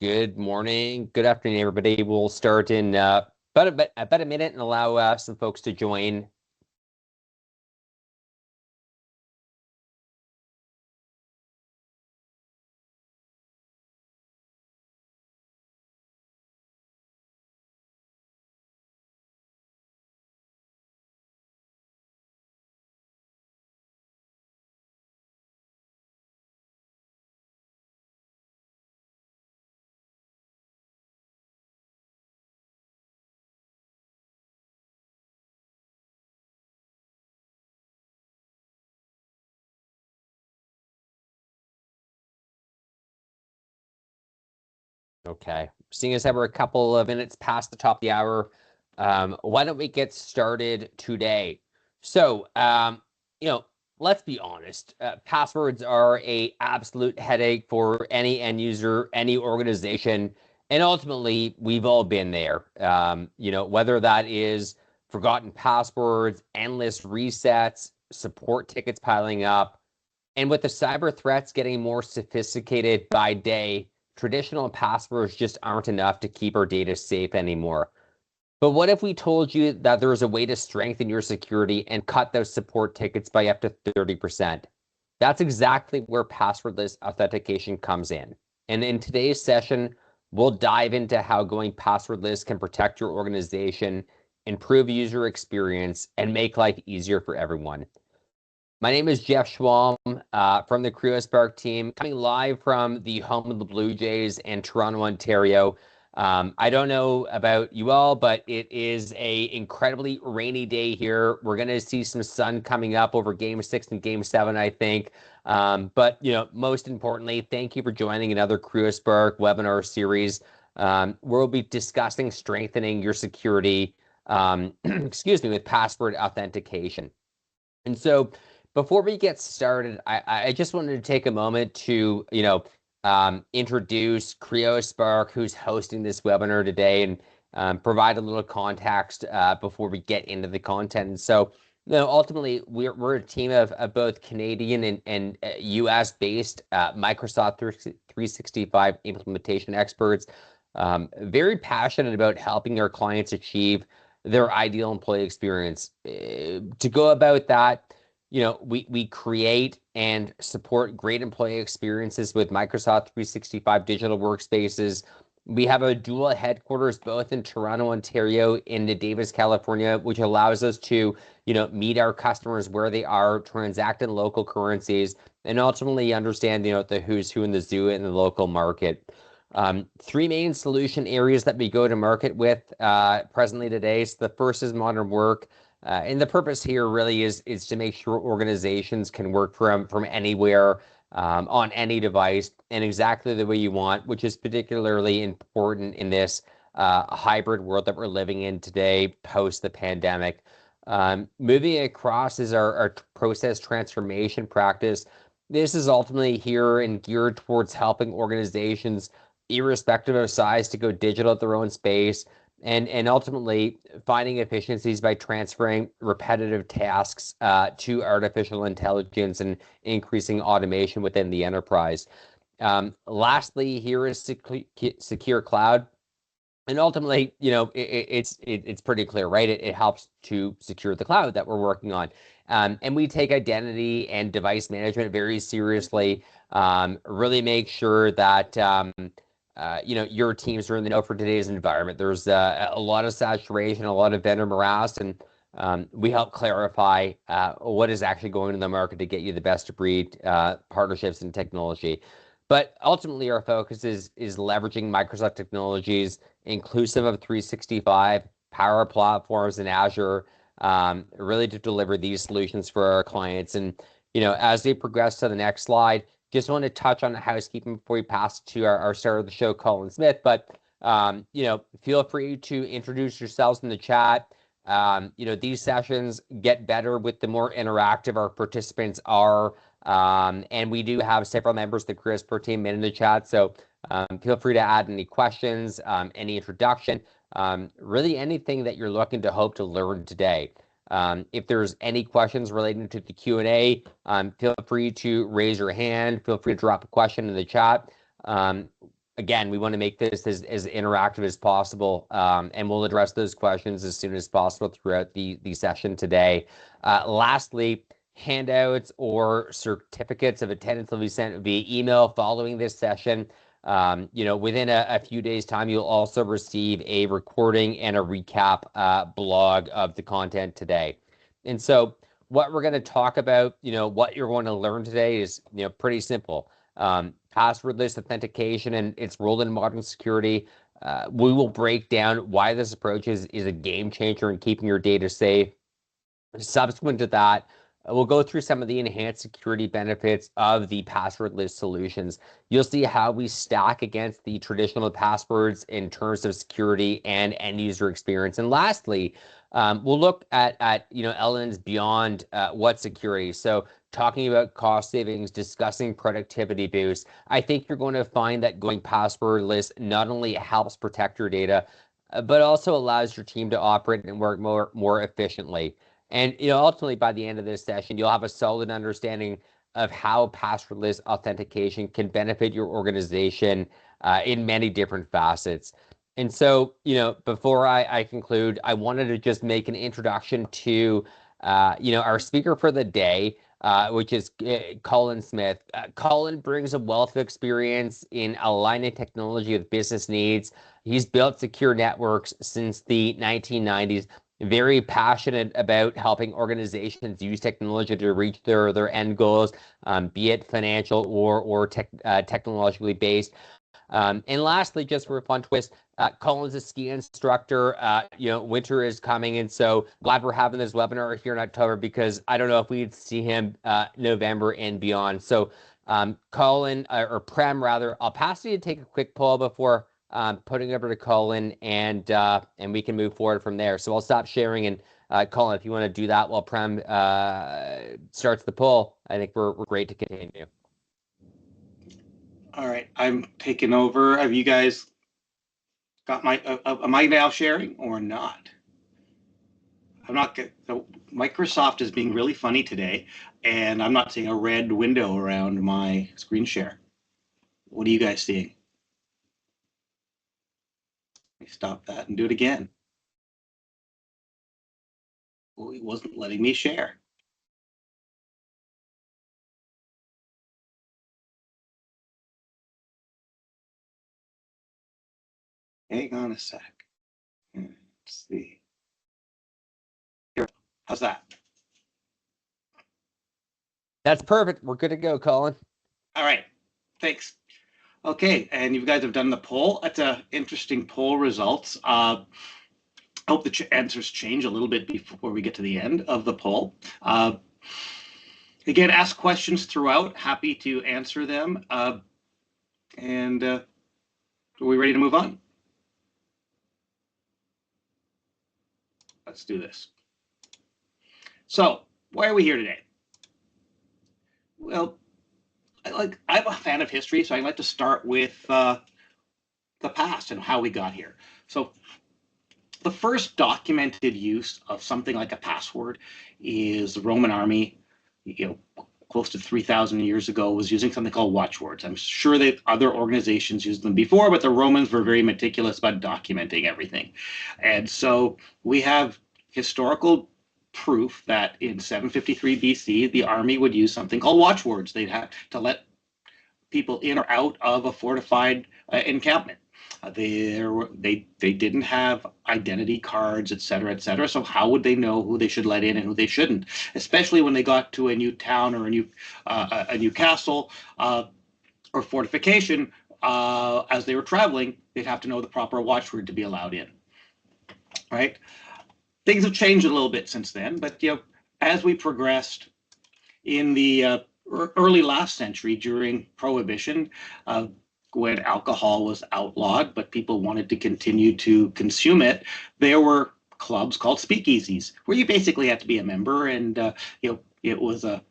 Good morning, good afternoon, everybody. We'll start in about a minute and allow some folks to join. Okay, seeing as how we're a couple of minutes past the top of the hour, why don't we get started today? So, let's be honest. Passwords are an absolute headache for any end user, any organization, and ultimately, we've all been there. Whether that is forgotten passwords, endless resets, support tickets piling up, and with the cyber threats getting more sophisticated by day, traditional passwords just aren't enough to keep our data safe anymore. But what if we told you that there is a way to strengthen your security and cut those support tickets by up to 30%? That's exactly where passwordless authentication comes in. And in today's session, we'll dive into how going passwordless can protect your organization, improve user experience, and make life easier for everyone. My name is Jeff Schwalm from the Creospark team, coming live from the home of the Blue Jays in Toronto, Ontario. I don't know about you all, but it is an incredibly rainy day here. We're going to see some sun coming up over Game 6 and Game 7, I think. But most importantly, thank you for joining another Creospark webinar series. We'll be discussing strengthening your security, with password authentication. And so, before we get started, I just wanted to take a moment to, introduce Creospark, who's hosting this webinar today, and provide a little context before we get into the content. And so, ultimately, we're a team of both Canadian and US-based Microsoft 365 implementation experts, very passionate about helping our clients achieve their ideal employee experience. To go about that, we create and support great employee experiences with Microsoft 365 digital workspaces. We have a dual headquarters both in Toronto, Ontario, and in Davis, California, which allows us to, meet our customers where they are, transact in local currencies, and ultimately understand, the who's who in the zoo in the local market. Three main solution areas that we go to market with presently today. So the first is modern work. And the purpose here really is to make sure organizations can work from anywhere on any device and exactly the way you want, which is particularly important in this hybrid world that we're living in today post the pandemic. Moving across is our process transformation practice. This is ultimately here and geared towards helping organizations, irrespective of size, to go digital at their own space, and ultimately finding efficiencies by transferring repetitive tasks to artificial intelligence and increasing automation within the enterprise. Lastly, here is secure cloud. And ultimately, it's pretty clear, right? It helps to secure the cloud that we're working on. And we take identity and device management very seriously, really make sure that your teams are in the know for today's environment. There's a lot of saturation, a lot of vendor morass, and we help clarify what is actually going in the market to get you the best of breed partnerships and technology. But ultimately, our focus is leveraging Microsoft technologies, inclusive of 365, Power Platforms, and Azure, really to deliver these solutions for our clients. And as we progress to the next slide, just want to touch on the housekeeping before we pass to our star of the show, Colin Smith. But feel free to introduce yourselves in the chat. These sessions get better with the more interactive our participants are. And we do have several members of the Creospark team in the chat. So feel free to add any questions, any introduction, really anything that you're looking to hope to learn today. If there's any questions relating to the Q&A, feel free to raise your hand. Feel free to drop a question in the chat. Again, we want to make this as interactive as possible, and we'll address those questions as soon as possible throughout the session today. Lastly, handouts or certificates of attendance will be sent via email following this session. Within a few days' time, you'll also receive a recording and a recap blog of the content today. And so what we're going to talk about, what you're going to learn today is, pretty simple. Passwordless authentication and its role in modern security. We will break down why this approach is a game changer in keeping your data safe. Subsequent to that, we'll go through some of the enhanced security benefits of the passwordless solutions. You'll see how we stack against the traditional passwords in terms of security and end user experience. And lastly, we'll look at elements beyond what security. So talking about cost savings, discussing productivity boosts. I think you're going to find that going passwordless not only helps protect your data, but also allows your team to operate and work more efficiently. And ultimately, by the end of this session, you'll have a solid understanding of how passwordless authentication can benefit your organization in many different facets. And so, before I conclude, I wanted to just make an introduction to, our speaker for the day, which is Colin Smith. Colin brings a wealth of experience in aligning technology with business needs. He's built secure networks since the 1990s. Very passionate about helping organizations use technology to reach their end goals, be it financial or technologically based. And lastly, just for a fun twist, Colin's a ski instructor. Winter is coming, and so glad we're having this webinar here in October, because I don't know if we'd see him November and beyond. So Colin, or Prem rather, I'll pass you to take a quick poll before putting it over to Colin, and we can move forward from there. So I'll stop sharing, and Colin, if you want to do that while Prem starts the poll, I think we're great to continue. All right, I'm taking over. Have you guys got my, am I now sharing or not? I'm not good. So Microsoft is being really funny today, and I'm not seeing a red window around my screen share. What are you guys seeing? Let me stop that and do it again. Well, it wasn't letting me share. Hang on a sec. Let's see. Here, how's that? That's perfect. We're good to go, Colin. All right, thanks. Okay, and you guys have done the poll. That's an interesting poll results. I hope the answers change a little bit before we get to the end of the poll. Again, ask questions throughout. Happy to answer them. Are we ready to move on? Let's do this. So, why are we here today? Well, I'm a fan of history, so I like to start with the past and how we got here. So, the first documented use of something like a password is the Roman army, close to 3,000 years ago, was using something called watchwords. I'm sure that other organizations used them before, but the Romans were very meticulous about documenting everything. And so we have historical proof that in 753 BC, the army would use something called watchwords. They'd have to let people in or out of a fortified encampment. They didn't have identity cards, et cetera, so how would they know who they should let in and who they shouldn't, especially when they got to a new town or a new castle or fortification? As they were traveling, they'd have to know the proper watchword to be allowed in, right? Things have changed a little bit since then, but as we progressed in the early last century during Prohibition, when alcohol was outlawed, but people wanted to continue to consume it, there were clubs called speakeasies, where you basically had to be a member, and it was a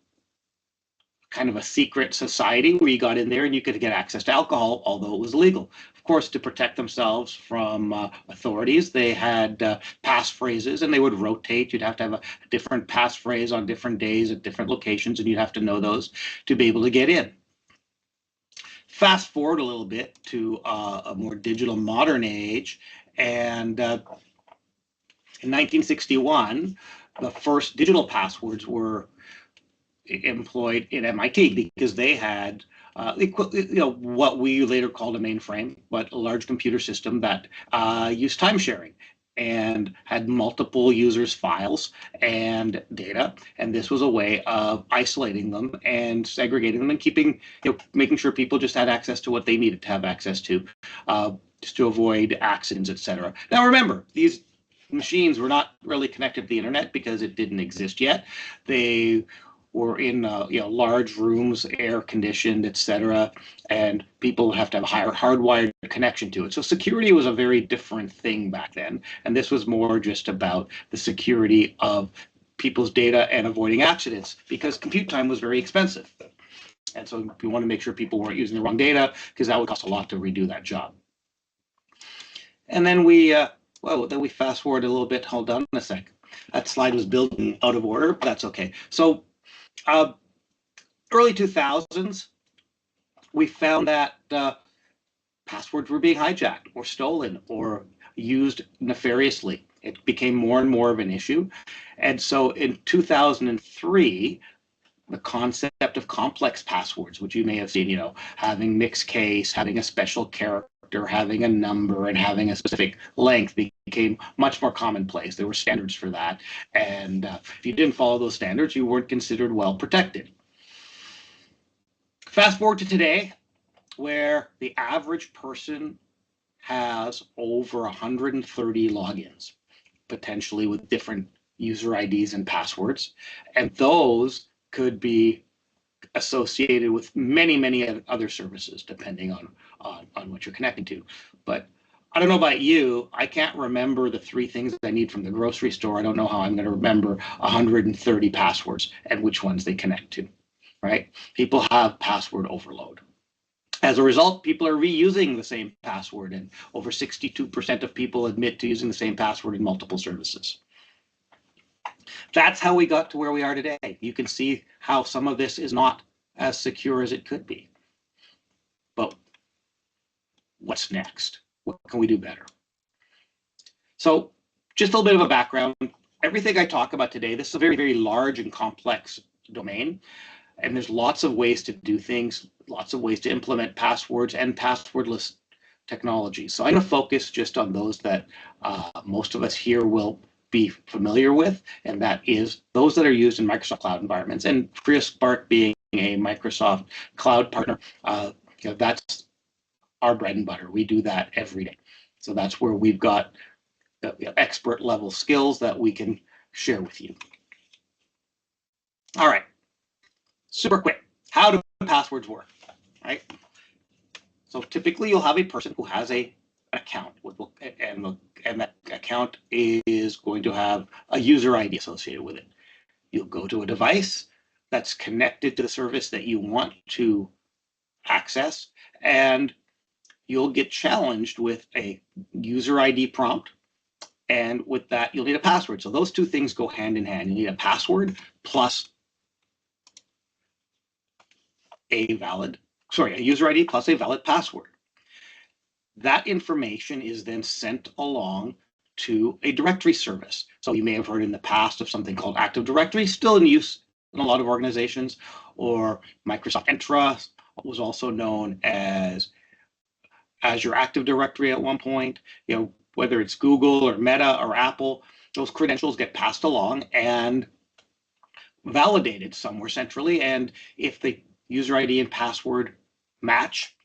kind of a secret society where you got in there and you could get access to alcohol, although it was illegal. Of course, to protect themselves from authorities, they had passphrases, and they would rotate. You'd have to have a different passphrase on different days at different locations, and you'd have to know those to be able to get in. Fast forward a little bit to a more digital modern age, and in 1961, the first digital passwords were employed in MIT because they had what we later called a mainframe, but a large computer system that used time sharing and had multiple users' files and data. And this was a way of isolating them and segregating them and keeping, making sure people just had access to what they needed to have access to, just to avoid accidents, etc. Now, remember, these machines were not really connected to the internet because it didn't exist yet. They were in large rooms, air conditioned, etc., and people would have to have a hardwired connection to it. So security was a very different thing back then, and this was more just about the security of people's data and avoiding accidents because compute time was very expensive. And so we want to make sure people weren't using the wrong data because that would cost a lot to redo that job. And then we fast forward a little bit. Hold on a sec. That slide was building out of order, but that's okay. So early 2000s, we found that passwords were being hijacked or stolen or used nefariously. It became more and more of an issue. And so in 2003, the concept of complex passwords, which you may have seen, having mixed case, having a special character, having a number, and having a specific length became much more commonplace. There were standards for that. And if you didn't follow those standards, you weren't considered well protected. Fast forward to today, where the average person has over 130 logins, potentially with different user IDs and passwords. And those could be associated with many, many other services, depending on what you're connecting to. But I don't know about you, I can't remember the 3 things I need from the grocery store. I don't know how I'm going to remember 130 passwords and which ones they connect to, right? People have password overload. As a result, people are reusing the same password, and over 62% of people admit to using the same password in multiple services. That's how we got to where we are today. You can see how some of this is not as secure as it could be. But what's next? What can we do better? So just a little bit of a background. Everything I talk about today, this is a very, very large and complex domain. And there's lots of ways to do things, lots of ways to implement passwords and passwordless technology. So I'm going to focus just on those that most of us here will be familiar with, and that is those that are used in Microsoft Cloud environments. And Creospark being a Microsoft Cloud partner, that's our bread and butter. We do that every day. So that's where we've got expert level skills that we can share with you. All right, super quick. How do passwords work, right? So typically you'll have a person who has an account, and that account is going to have a user ID associated with it. You'll go to a device that's connected to the service that you want to access, and you'll get challenged with a user ID prompt. And with that, you'll need a password. So those 2 things go hand in hand. You need a password plus a user ID plus a valid password. That information is then sent along to a directory service. So you may have heard in the past of something called Active Directory, still in use in a lot of organizations, or Microsoft Entra was also known as Azure Active Directory at one point. Whether it's Google or Meta or Apple, those credentials get passed along and validated somewhere centrally. And if the user ID and password match,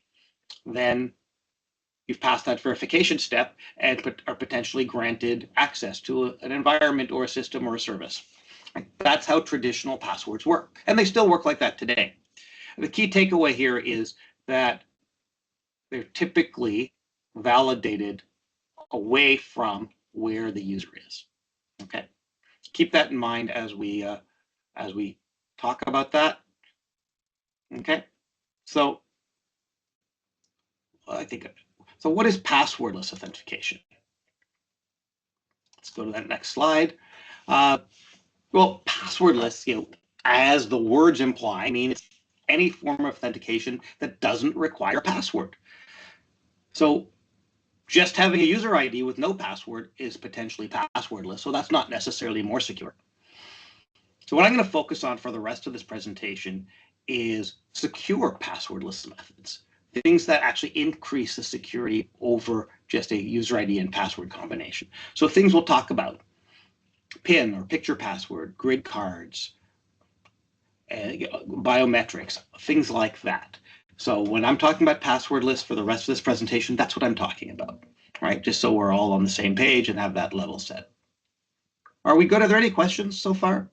then you've passed that verification step and are potentially granted access to an environment or a system or a service. That's how traditional passwords work. And they still work like that today. The key takeaway here is that they're typically validated away from where the user is. Okay, keep that in mind as we talk about that. Okay, so I think So what is passwordless authentication? Let's go to that next slide. Well, passwordless, as the words imply, means any form of authentication that doesn't require a password. So just having a user ID with no password is potentially passwordless, so that's not necessarily more secure. So what I'm going to focus on for the rest of this presentation is secure passwordless methods, things that actually increase the security over just a user ID and password combination. So things we'll talk about: PIN or picture password, grid cards, biometrics, things like that. So when I'm talking about passwordless for the rest of this presentation, that's what I'm talking about, right? Just so we're all on the same page and have that level set. Are we good? Are there any questions so far?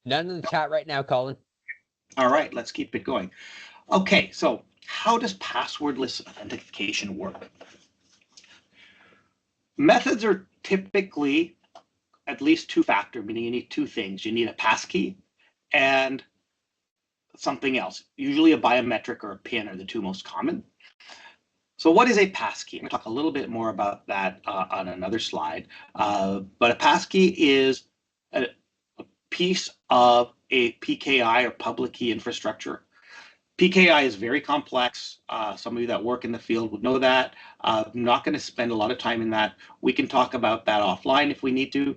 None in the chat right now, Colin. All right, let's keep it going. Okay, so how does passwordless authentication work? Methods are typically at least two-factor, meaning you need two things. You need a passkey and something else. Usually a biometric or a PIN are the two most common. So what is a passkey? I'm going to talk a little bit more about that on another slide. But a passkey is a piece of a PKI or public key infrastructure. PKI is very complex. Some of you that work in the field would know that. I'm not going to spend a lot of time in that. We can talk about that offline if we need to.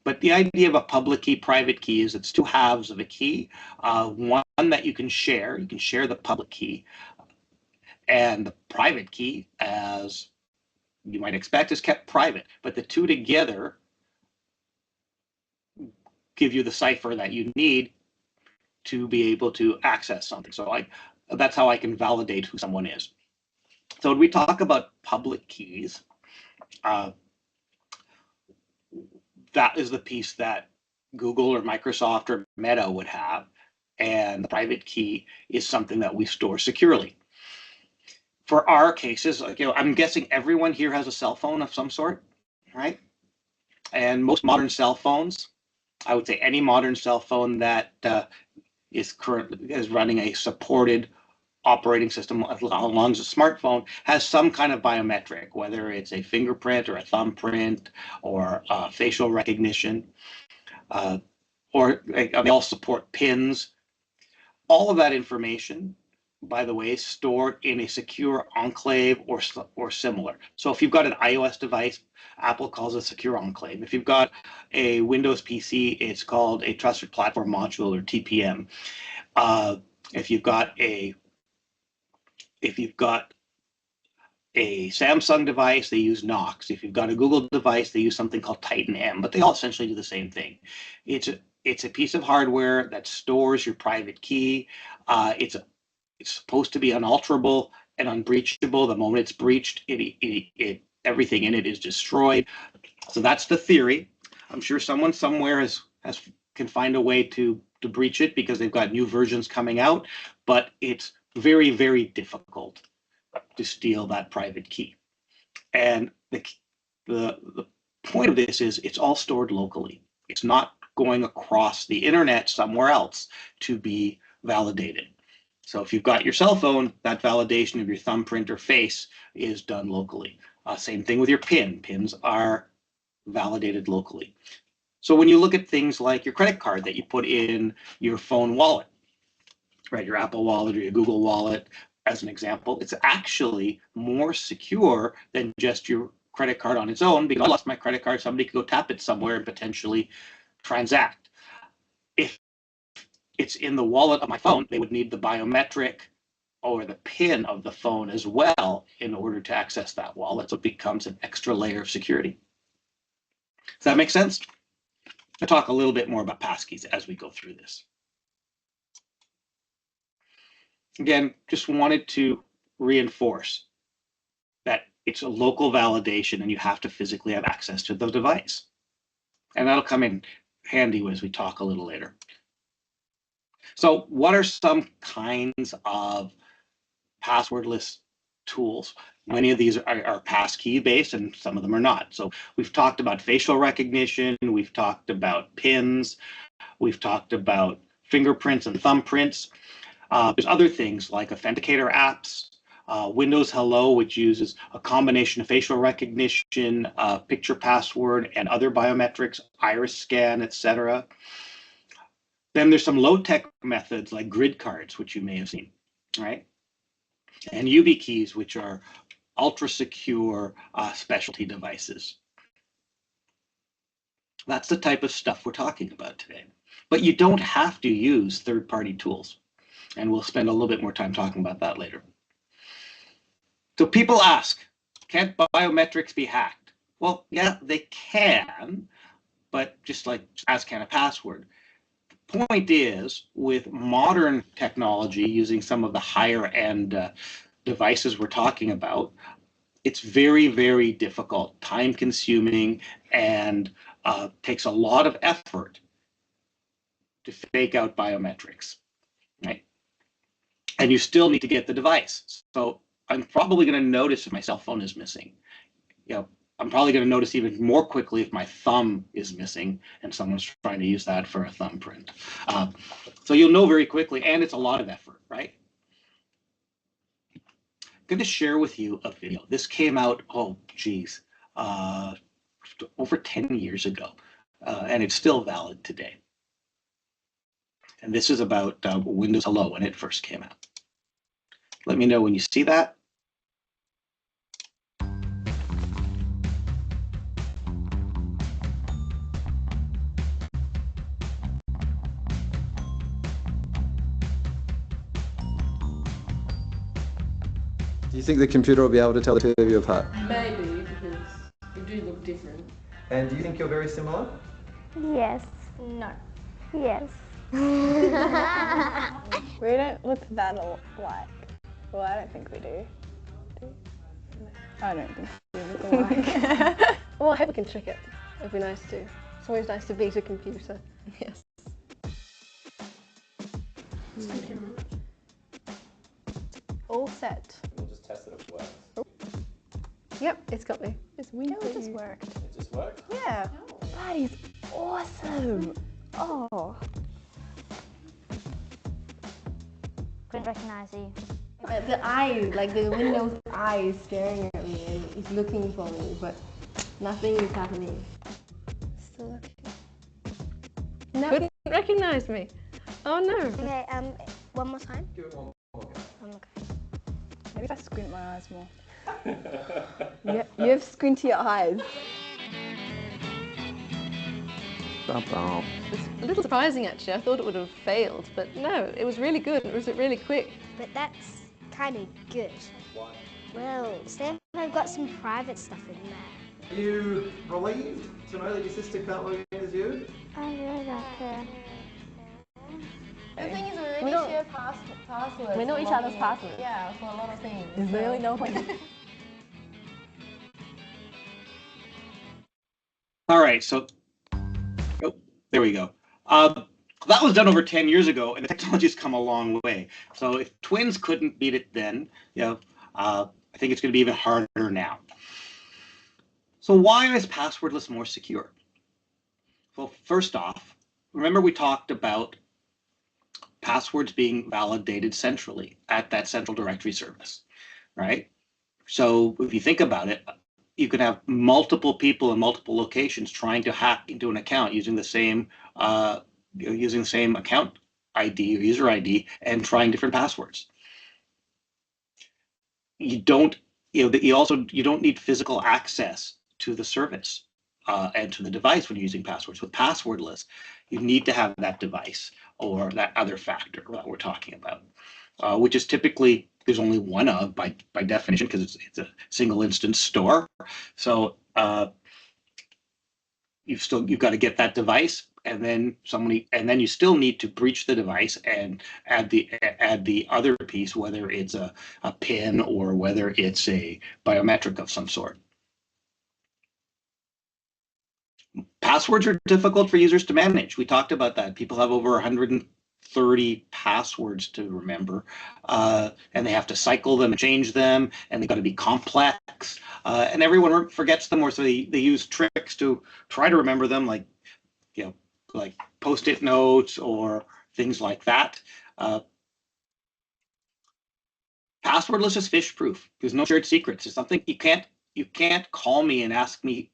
But the idea of a public key, private key is it's two halves of a key. One that you can share the public key. And the private key, as you might expect, is kept private. But the two together give you the cipher that you need to be able to access something. So that's how I can validate who someone is. So when we talk about public keys, that is the piece that Google or Microsoft or Meta would have. And the private key is something that we store securely. For our cases, I'm guessing everyone here has a cell phone of some sort, right? And most modern cell phones, I would say any modern cell phone that is running a supported operating system along as a smartphone has some kind of biometric, whether it's a fingerprint or a thumbprint or facial recognition, or they all support PINs. All of that information, by the way, is stored in a secure enclave or similar. So if you've got an iOS device, Apple calls it a secure enclave. If you've got a Windows PC, it's called a trusted platform module or TPM. If you've got a Samsung device, they use Knox. If you've got a Google device, they use something called Titan M, but they all essentially do the same thing. It's a piece of hardware that stores your private key. It's supposed to be unalterable and unbreachable. The moment it's breached, everything in it is destroyed. So that's the theory. I'm sure someone somewhere can find a way to breach it because they've got new versions coming out, but it's very, very difficult to steal that private key. And the point of this is it's all stored locally. It's not going across the internet somewhere else to be validated. So if you've got your cell phone, that validation of your thumbprint or face is done locally. Same thing with your PIN. PINs are validated locally. So when you look at things like your credit card that you put in your phone wallet, right, your Apple Wallet or your Google Wallet, as an example, it's actually more secure than just your credit card on its own, because I lost my credit card, somebody could go tap it somewhere and potentially transact. If it's in the wallet of my phone, they would need the biometric or the PIN of the phone as well in order to access that wallet. So it becomes an extra layer of security. Does that make sense? I'll talk a little bit more about passkeys as we go through this. Again, just wanted to reinforce that it's a local validation and you have to physically have access to the device. And that'll come in handy as we talk a little later. So what are some kinds of passwordless tools? Many of these are passkey based and some of them are not. So we've talked about facial recognition, we've talked about PINs, we've talked about fingerprints and thumbprints. There's other things like Authenticator apps, Windows Hello, which uses a combination of facial recognition, picture password, and other biometrics, iris scan, etc. Then there's some low-tech methods like grid cards, which you may have seen, right? And YubiKeys, which are ultra-secure specialty devices. That's the type of stuff we're talking about today. But you don't have to use third-party tools. And we'll spend a little bit more time talking about that later. So people ask, can't biometrics be hacked? Well, yeah, they can, but just like as can a password. The point is, with modern technology, using some of the higher end devices we're talking about, it's very, very difficult, time consuming, and takes a lot of effort to fake out biometrics, right? And you still need to get the device. So I'm probably going to notice if my cell phone is missing. I'm probably going to notice even more quickly if my thumb is missing and someone's trying to use that for a thumbprint. So you'll know very quickly, and it's a lot of effort, right? I'm going to share with you a video. This came out, over 10 years ago, and it's still valid today. And this is about Windows Hello when it first came out. Let me know when you see that. Do you think the computer will be able to tell the two of you apart? Maybe, because you do look different. And do you think you're very similar? Yes. No. Yes. We don't look that alike. Well, I don't think we do. I don't think we look alike. Well, I hope we can trick it. It'd be nice to. It's always nice to beat a computer. Yes. All set. We'll just test that it works. Yep, it's got me. It's No, it just worked. It just worked? Yeah. That is awesome. Oh. Couldn't recognize you. The eyes, like the Windows eyes staring at me and it's looking for me, but nothing is happening. Still looking. No. Couldn't recognize me. Oh no. Okay, one more time. Give it one more go. One more go. Maybe if I squint my eyes more. You have squinty eyes. It's It's a little surprising actually. I thought it would have failed, but no, it was really good. It was really quick. But that's kind of good. Why? Well, say if I've got some private stuff in there. Are you relieved to know that your sister can't log in as you? I really like her. The thing is, we already share passwords. We know each other's passwords. Yeah, for a lot of things. There's really no point. All right, so there we go. That was done over 10 years ago, and the technology's come a long way. So if twins couldn't beat it then, I think it's going to be even harder now. So why is passwordless more secure? Well, first off, remember we talked about passwords being validated centrally at that central directory service, right? So if you think about it, you could have multiple people in multiple locations trying to hack into an account using the same account ID or user ID and trying different passwords. You don't need physical access to the service and to the device when you're using passwords. With passwordless, you need to have that device or that other factor that we're talking about, which is typically there's only one of by definition because it's a single instance store. So you've got to get that device, and then you still need to breach the device and add the other piece, whether it's a PIN or whether it's a biometric of some sort. Passwords are difficult for users to manage. We talked about that. People have over 130 passwords to remember, and they have to cycle them and change them, and they've got to be complex, and everyone forgets them, or so they use tricks to try to remember them, like Post-it notes or things like that. Passwordless is Phish-Proof. There's no shared secrets. It's something you can't call me and ask me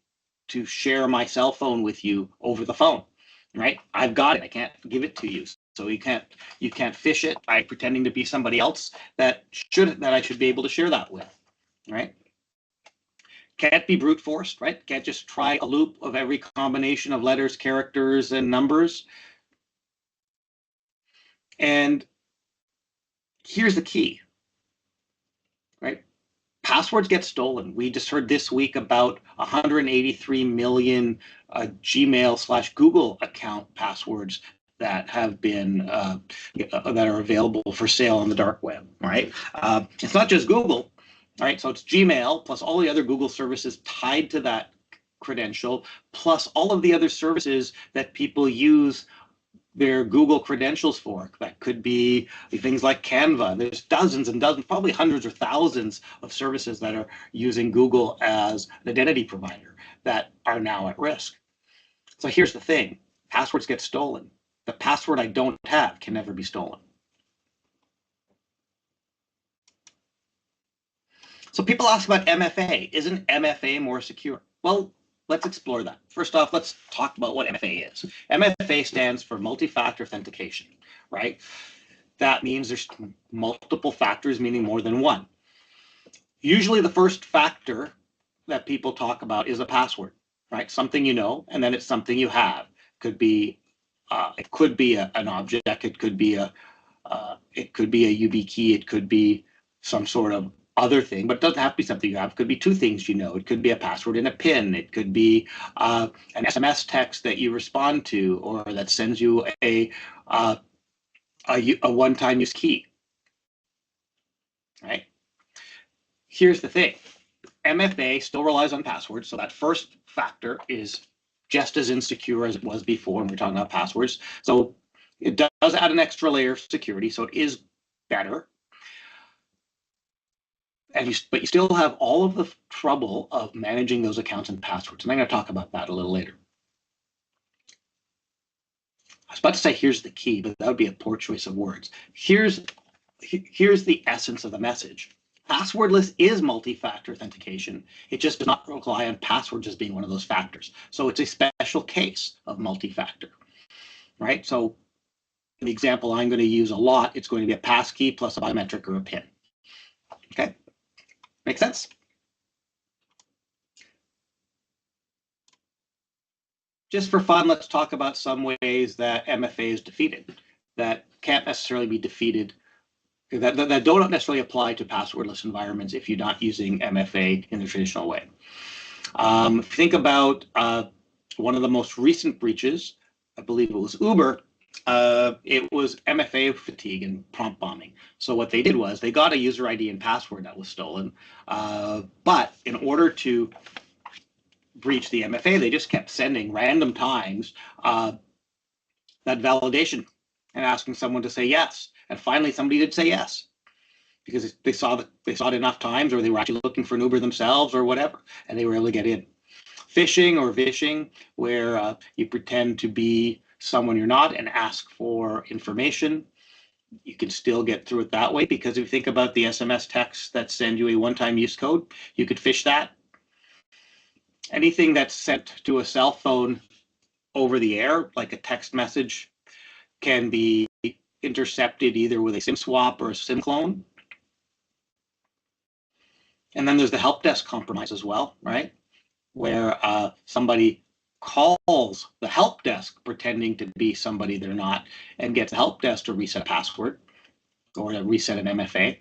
to share my cell phone with you over the phone, right? I've got it. I can't give it to you. So you can't phish it by pretending to be somebody else that I should be able to share that with, right? Can't be brute forced, right? Can't just try a loop of every combination of letters, characters, and numbers. And here's the key, right? Passwords get stolen. We just heard this week about 183 million Gmail/Google account passwords that have been that are available for sale on the dark web, right? It's not just Google, right? So it's Gmail plus all the other Google services tied to that credential, plus all of the other services that people use their Google credentials for. That could be things like Canva. There's dozens and dozens, probably hundreds or thousands of services that are using Google as an identity provider that are now at risk. So here's the thing, passwords get stolen. The password I don't have can never be stolen. So people ask about MFA. Isn't MFA more secure? Well, let's explore that. First off, let's talk about what MFA is. MFA stands for multi-factor authentication, right? That means there's multiple factors, meaning more than one. Usually the first factor that people talk about is a password, right? Something you know, and then it's something you have. It could be an object, it could be a YubiKey, it could be some sort of other thing, but it doesn't have to be something you have. It could be two things you know. It could be a password and a PIN. It could be an SMS text that you respond to, or that sends you a one-time use key. Right? Here's the thing. MFA still relies on passwords, so that first factor is just as insecure as it was before when we're talking about passwords. So it does add an extra layer of security, so it is better. But you still have all of the trouble of managing those accounts and passwords. And I'm going to talk about that a little later. I was about to say, here's the key, but that would be a poor choice of words. Here's the essence of the message. Passwordless is multi-factor authentication. It just does not rely on passwords as being one of those factors. So it's a special case of multi-factor, right? So the example I'm going to use a lot, it's going to be a passkey plus a biometric or a PIN. Okay. Make sense? Just for fun, let's talk about some ways that MFA is defeated, that can't necessarily be defeated, that don't necessarily apply to passwordless environments if you're not using MFA in the traditional way. Think about one of the most recent breaches, I believe it was Uber. It was MFA fatigue and prompt bombing. So what they did was they got a user ID and password that was stolen, but in order to breach the MFA, they just kept sending random times that validation and asking someone to say yes. And finally, somebody did say yes because they saw it enough times, or they were actually looking for an Uber themselves or whatever, and they were able to get in. Phishing or vishing, where you pretend to be someone you're not and ask for information. You can still get through it that way, because if you think about the SMS texts that send you a one-time use code, you could phish that. Anything that's sent to a cell phone over the air, like a text message, can be intercepted either with a SIM swap or a SIM clone. And then there's the help desk compromise as well, right? Where somebody calls the help desk pretending to be somebody they're not and gets the help desk to reset a password or to reset an MFA.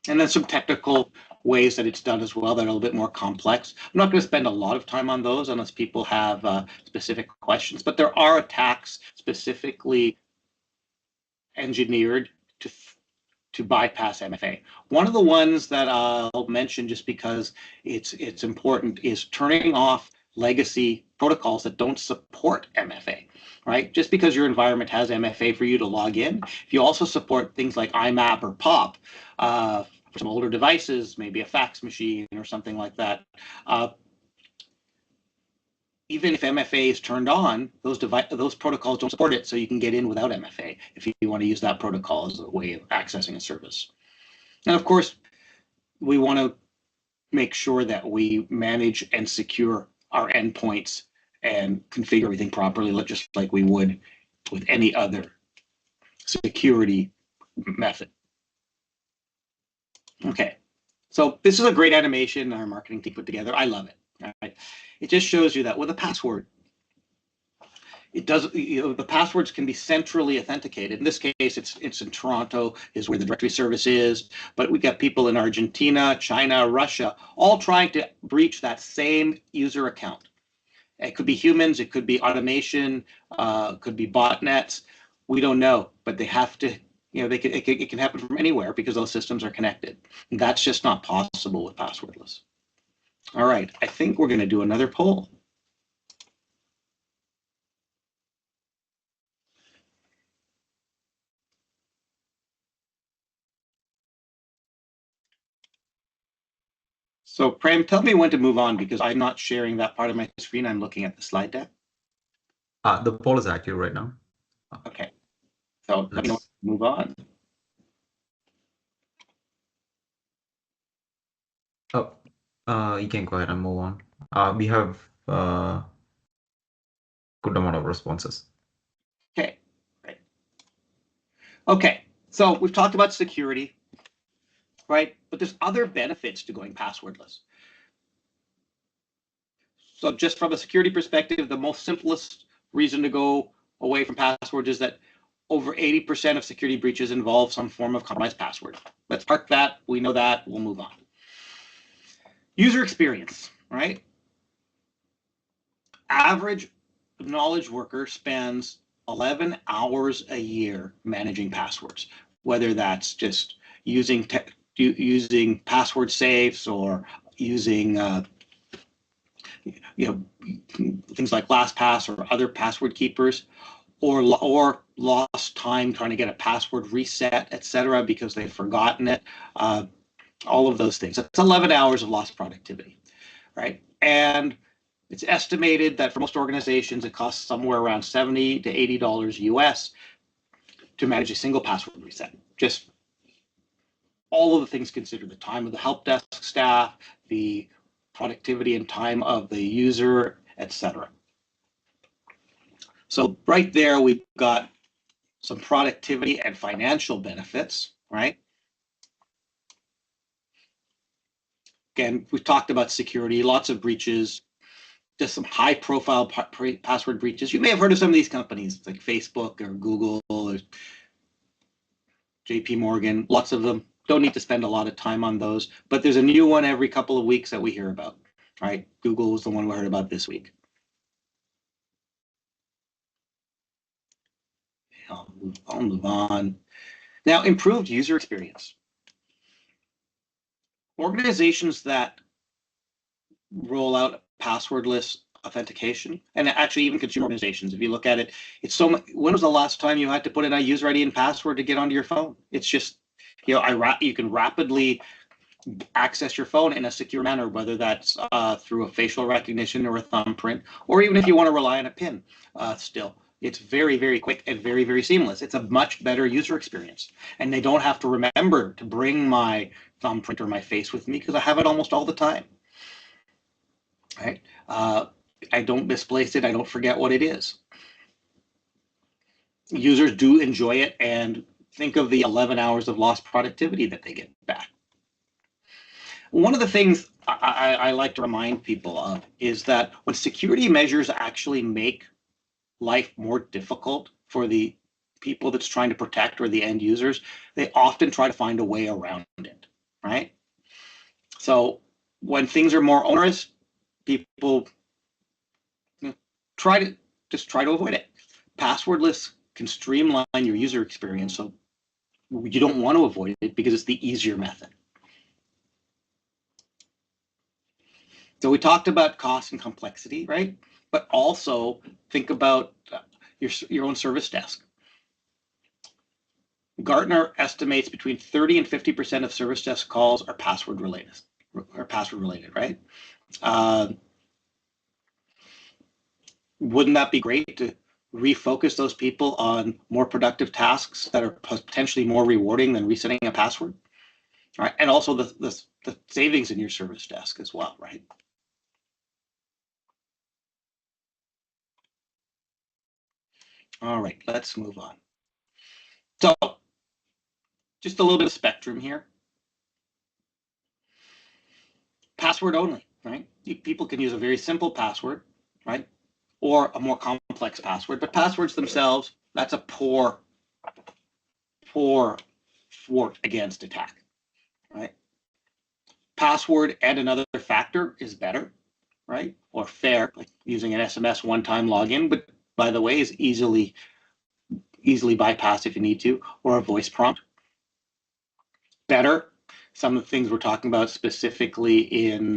And then some technical ways that it's done as well that are a little bit more complex. I'm not going to spend a lot of time on those unless people have specific questions, but there are attacks specifically engineered to bypass MFA. One of the ones that I'll mention just because it's important is turning off legacy protocols that don't support MFA, right? Just because your environment has MFA for you to log in, if you also support things like IMAP or POP, for some older devices, maybe a fax machine or something like that, even if MFA is turned on, those protocols don't support it, so you can get in without MFA if you want to use that protocol as a way of accessing a service. And of course, we want to make sure that we manage and secure our endpoints and configure everything properly, just like we would with any other security method. Okay, so this is a great animation our marketing team put together. I love it. Right? It just shows you that with a password, it does. The passwords can be centrally authenticated. In this case, it's in Toronto, is where the directory service is. But we got people in Argentina, China, Russia, all trying to breach that same user account. It could be humans, it could be automation, it could be botnets. We don't know, but they have to. It can happen from anywhere because those systems are connected. And that's just not possible with passwordless. All right, I think we're going to do another poll. So Prem, tell me when to move on because I'm not sharing that part of my screen. I'm looking at the slide deck. The poll is active right now. Okay, so let me know when to move on. Oh, you can go ahead and move on. We have good amount of responses. Okay, great. Okay, so we've talked about security, right? But there's other benefits to going passwordless. So just from a security perspective, the most simplest reason to go away from passwords is that over 80% of security breaches involve some form of compromised password. Let's park that. We know that. We'll move on. User experience, right? Average knowledge worker spends 11 hours a year managing passwords, whether that's just using password safes or using things like LastPass or other password keepers, or lost time trying to get a password reset, etc., because they've forgotten it. All of those things. It's 11 hours of lost productivity, right? And it's estimated that for most organizations, it costs somewhere around $70 to $80 US to manage a single password reset. Just all of the things considered: the time of the help desk staff, the productivity and time of the user, etc. So right there, we've got some productivity and financial benefits, right? Again, we've talked about security, lots of breaches, just some high-profile password breaches. You may have heard of some of these companies like Facebook or Google or JP Morgan, lots of them. Don't need to spend a lot of time on those, but there's a new one every couple of weeks that we hear about, right? Google was the one we heard about this week. I'll move on. Now, improved user experience. Organizations that roll out passwordless authentication, and actually even consumer organizations, if you look at it, it's so much. When was the last time you had to put in a user ID and password to get onto your phone? It's just, you can rapidly access your phone in a secure manner, whether that's through a facial recognition or a thumbprint, or even if you want to rely on a PIN still. It's very, very quick and very, very seamless. It's a much better user experience. And they don't have to remember to bring my thumbprint or my face with me because I have it almost all the time. Right? I don't misplace it. I don't forget what it is. Users do enjoy it, and think of the 11 hours of lost productivity that they get back. One of the things I like to remind people of is that when security measures actually make life more difficult for the people that's trying to protect or the end users, they often try to find a way around it, right? So when things are more onerous, people try to avoid it. Passwordless can streamline your user experience, so you don't want to avoid it because it's the easier method. So we talked about cost and complexity, right? But also think about your own service desk. Gartner estimates between 30 and 50% of service desk calls are password related, right? wouldn't that be great to refocus those people on more productive tasks that are potentially more rewarding than resetting a password? All right, and also the savings in your service desk as well, right? All right, let's move on. So just a little bit of spectrum here. Password only, right? People can use a very simple password, right? Or a more complex password, but passwords themselves, that's a poor fort against attack, right? Password and another factor is better, right? Or fair, like using an SMS one-time login, but by the way, is easily bypassed if you need to, or a voice prompt. Better, some of the things we're talking about specifically in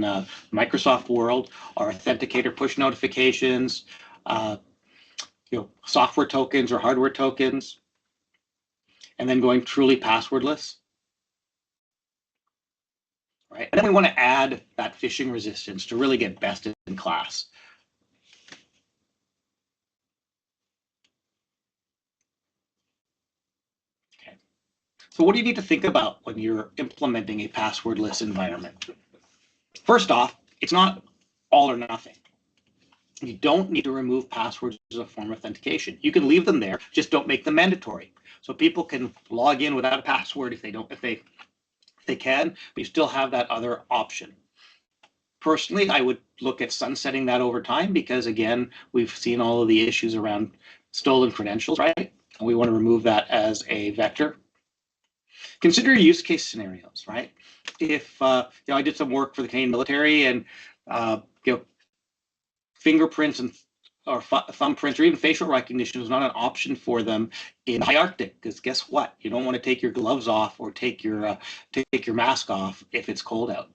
Microsoft world are Authenticator push notifications, software tokens or hardware tokens, and then going truly passwordless. Right? And then we want to add that phishing resistance to really get best in class. Okay. So what do you need to think about when you're implementing a passwordless environment? First off, it's not all or nothing. You don't need to remove passwords as a form of authentication. You can leave them there, just don't make them mandatory. So people can log in without a password if they can, but you still have that other option. Personally, I would look at sunsetting that over time because, again, we've seen all of the issues around stolen credentials, right? And we want to remove that as a vector. Consider use case scenarios, right? If I did some work for the Canadian military and fingerprints or thumbprints or even facial recognition was not an option for them in the high Arctic, because guess what? You don't want to take your gloves off or take your mask off if it's cold out.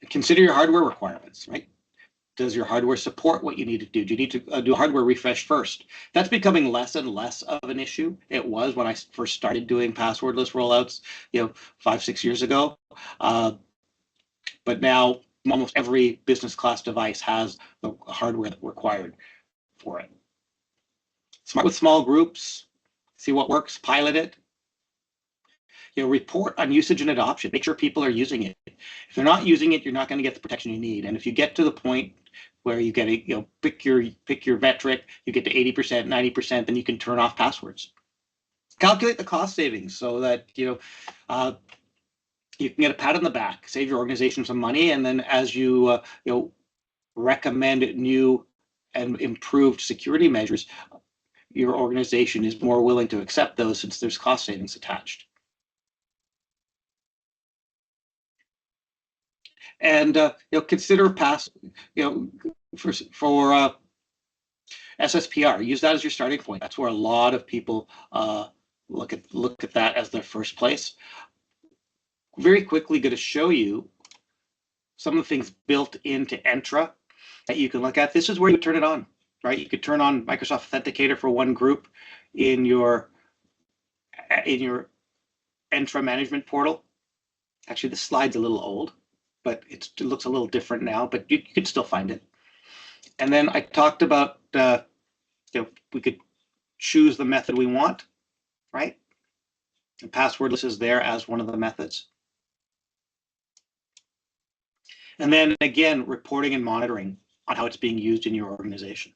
Consider your hardware requirements, right? Does your hardware support what you need to do? Do you need to do a hardware refresh first? That's becoming less and less of an issue. It was when I first started doing passwordless rollouts, 5-6 years ago. But now almost every business class device has the hardware required for it. Smart with small groups, see what works, pilot it. Report on usage and adoption. Make sure people are using it. If they're not using it, you're not going to get the protection you need. And if you get to the point where you get pick your metric, you get to 80%, 90%, then you can turn off passwords. Calculate the cost savings so that you can get a pat on the back, save your organization some money, and then as you recommend new and improved security measures, your organization is more willing to accept those since there's cost savings attached. And consider for SSPR. Use that as your starting point. That's where a lot of people look at that as their first place. Very quickly, going to show you some of the things built into Entra that you can look at. This is where you turn it on, right? You could turn on Microsoft Authenticator for one group in your Entra management portal. Actually, the slide's a little old, but it looks a little different now, but you can still find it. And then I talked about, we could choose the method we want, right? And passwordless is there as one of the methods. And then again, reporting and monitoring on how it's being used in your organization.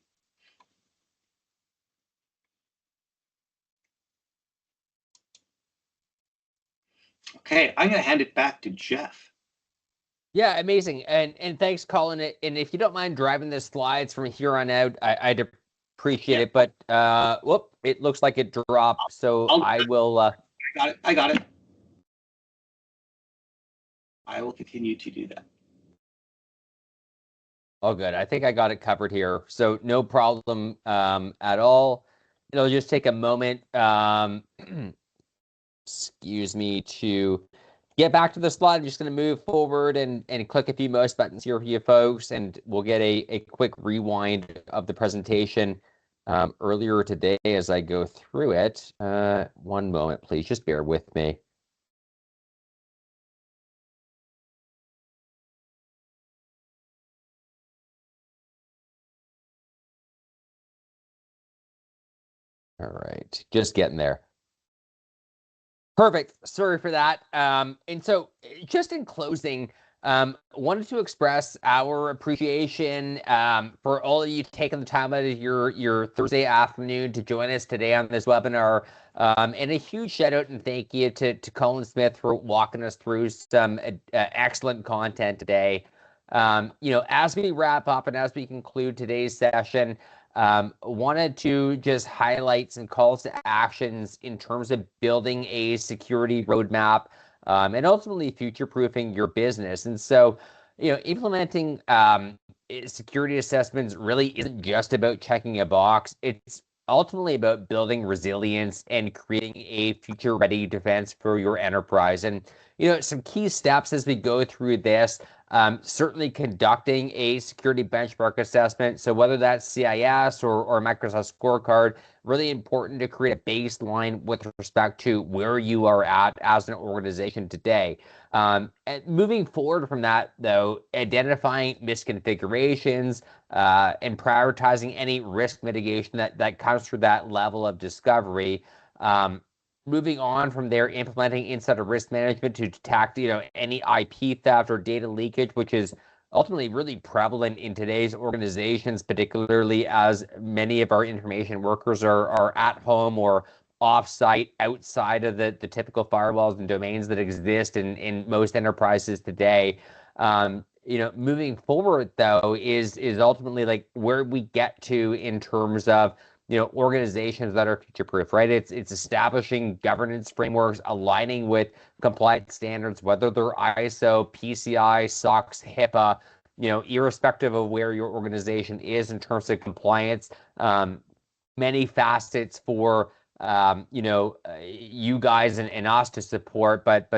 Okay, I'm going to hand it back to Jeff. Yeah, amazing. And thanks, Colin. And if you don't mind driving the slides from here on out, I'd appreciate it. But whoop, it looks like it dropped. So I will. I got it. I will continue to do that. Oh, good. I think I got it covered here. So no problem at all. It'll just take a moment. Excuse me, to get back to the slide. I'm just going to move forward and click a few mouse buttons here for you folks, and we'll get a quick rewind of the presentation earlier today as I go through it. One moment, please. Just bear with me. All right, just getting there. Perfect. Sorry for that. And so, just in closing, wanted to express our appreciation for all of you taking the time out of your Thursday afternoon to join us today on this webinar. And a huge shout out and thank you to Colin Smith for walking us through some excellent content today. As we wrap up and as we conclude today's session, wanted to just highlight some calls to actions in terms of building a security roadmap and ultimately future-proofing your business. And so, implementing security assessments really isn't just about checking a box. It's ultimately about building resilience and creating a future-ready defense for your enterprise. And, some key steps as we go through this. Certainly conducting a security benchmark assessment. So whether that's CIS or Microsoft Scorecard, really important to create a baseline with respect to where you are at as an organization today. And moving forward from that, though, identifying misconfigurations and prioritizing any risk mitigation that comes through that level of discovery. Moving on from there, implementing insider risk management to detect, any IP theft or data leakage, which is ultimately really prevalent in today's organizations, particularly as many of our information workers are at home or off-site outside of the typical firewalls and domains that exist in most enterprises today. Moving forward, though, is ultimately like where we get to in terms of organizations that are future-proof, right? It's establishing governance frameworks, aligning with compliance standards, whether they're ISO, PCI, SOX, HIPAA, irrespective of where your organization is in terms of compliance. Many facets for you guys and us to support, but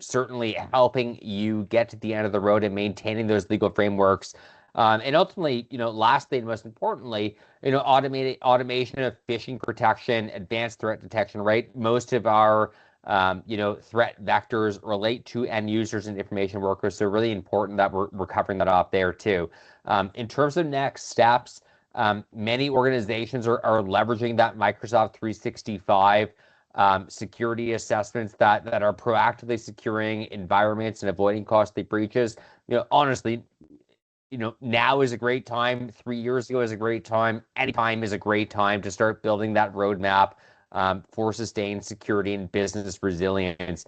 certainly helping you get to the end of the road and maintaining those legal frameworks. And ultimately, lastly and most importantly, automation of phishing protection, advanced threat detection, right? Most of our, threat vectors relate to end users and information workers. So really important that we're covering that off there too. In terms of next steps, many organizations are leveraging that Microsoft 365 security assessments that are proactively securing environments and avoiding costly breaches. Honestly, now is a great time. 3 years ago is a great time. Any time is a great time to start building that roadmap for sustained security and business resilience.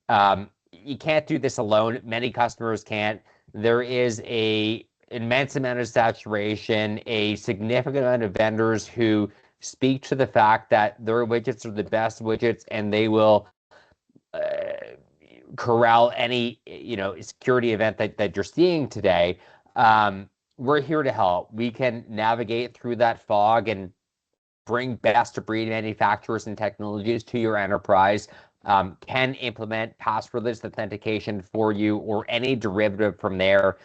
You can't do this alone. Many customers can't. There is a immense amount of saturation, a significant amount of vendors who speak to the fact that their widgets are the best widgets and they will corral any security event that you're seeing today. We're here to help. We can navigate through that fog and bring best of breed manufacturers and technologies to your enterprise, can implement passwordless authentication for you or any derivative from there.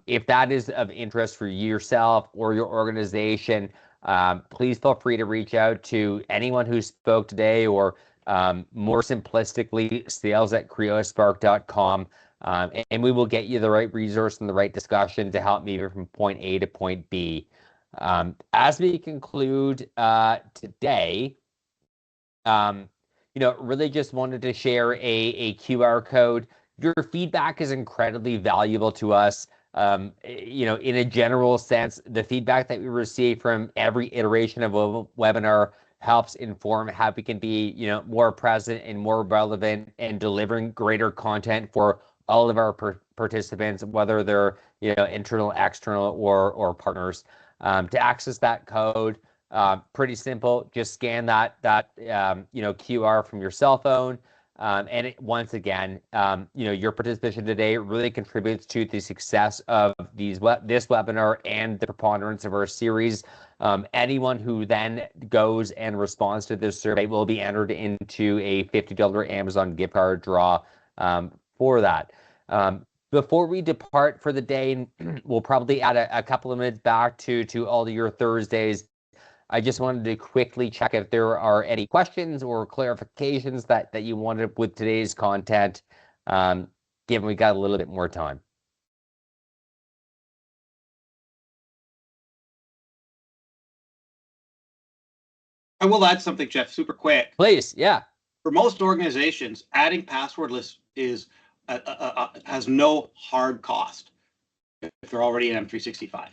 If that is of interest for yourself or your organization, please feel free to reach out to anyone who spoke today or more simplistically, sales@creospark.com. And we will get you the right resource and the right discussion to help move from point A to point B. As we conclude today, really just wanted to share a QR code. Your feedback is incredibly valuable to us. In a general sense, the feedback that we receive from every iteration of a webinar helps inform how we can be, more present and more relevant and delivering greater content for all of our participants, whether they're, internal, external, or partners. To access that code, pretty simple. Just scan that QR from your cell phone. And once again, your participation today really contributes to the success of this webinar and the preponderance of our series. Anyone who then goes and responds to this survey will be entered into a $50 Amazon gift card draw for that. Before we depart for the day, we'll probably add a couple of minutes back to all of your Thursdays. I just wanted to quickly check if there are any questions or clarifications that you wanted with today's content, given we got a little bit more time. I will add something, Jeff, super quick. Please, yeah. For most organizations, adding passwordless is has no hard cost if they're already in M365.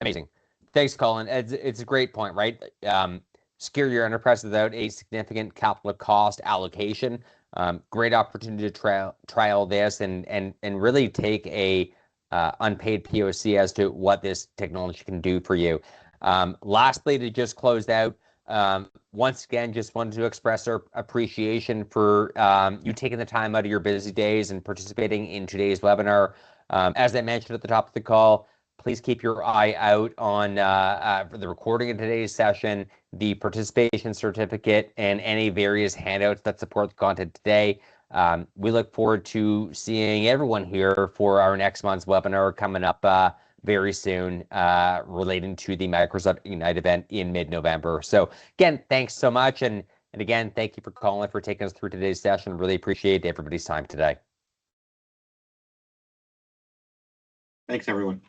Amazing. Thanks, Colin. It's a great point, right? Secure your enterprise without a significant capital cost allocation. Great opportunity to trial this and really take a unpaid POC as to what this technology can do for you. Lastly, to just close out, once again, just wanted to express our appreciation for you taking the time out of your busy days and participating in today's webinar. As I mentioned at the top of the call, please keep your eye out on for the recording of today's session, the participation certificate, and any various handouts that support the content today. We look forward to seeing everyone here for our next month's webinar coming up very soon relating to the Microsoft Ignite event in mid-November. So again, thanks so much. And again, thank you for Colin for taking us through today's session. Really appreciate everybody's time today. Thanks, everyone.